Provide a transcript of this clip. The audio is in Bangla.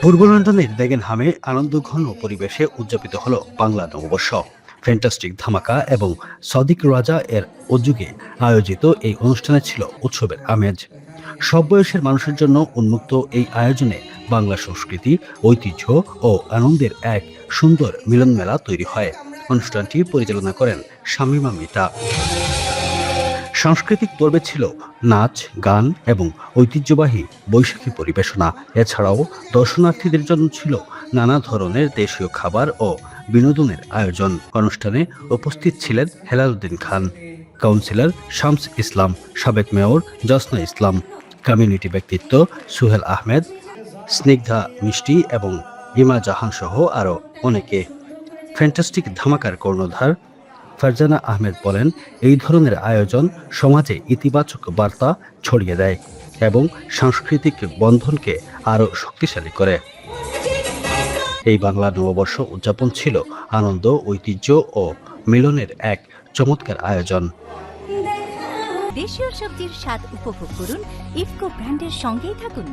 পূর্ব লন্ডনের ডেগেনহামে আনন্দঘন পরিবেশে উদযাপিত হলো বাংলা নববর্ষ। ফ্যান্টাস্টিক ধামাকা এবং সদিক রাজা এর উদ্যোগে আয়োজিত এই অনুষ্ঠানে ছিল উৎসবের আমেজ। সব বয়সের মানুষের জন্য উন্মুক্ত এই আয়োজনে বাংলা সংস্কৃতি, ঐতিহ্য ও আনন্দের এক সুন্দর মিলনমেলা তৈরি হয়। অনুষ্ঠানটি পরিচালনা করেন শামীমা মিতা। সাংস্কৃতিক পর্বে ছিল নাচ, গান এবং ঐতিহ্যবাহী বৈশাখী পরিবেশনা। এছাড়াও দর্শনার্থীদের জন্য ছিল নানা ধরনের দেশীয় খাবার ও বিনোদনের আয়োজন। অনুষ্ঠানে উপস্থিত ছিলেন হেলাল উদ্দিন খান, কাউন্সিলর শামস ইসলাম, সাবেক মেয়র জসনা ইসলাম, কমিউনিটি ব্যক্তিত্ব সুহেল আহমেদ, স্নিগ্ধা মিষ্টি এবং ইমা জাহান সহ আরও অনেকে। ফ্যান্টাস্টিক ধামাকার কর্ণধার ফারজানা আহমেদ বলেন, এই ধরনের আয়োজন সমাজে ইতিবাচক বার্তা ছড়িয়ে দেয় এবং সাংস্কৃতিক বন্ধনকে আরও শক্তিশালী করে। এই বাংলা নববর্ষ উদযাপন ছিল আনন্দ, ঐতিহ্য ও মিলনের এক চমৎকার আয়োজন। দেশীয় সবজির স্বাদ উপভোগ করুন ইফকো ব্র্যান্ডের সঙ্গেই থাকুন।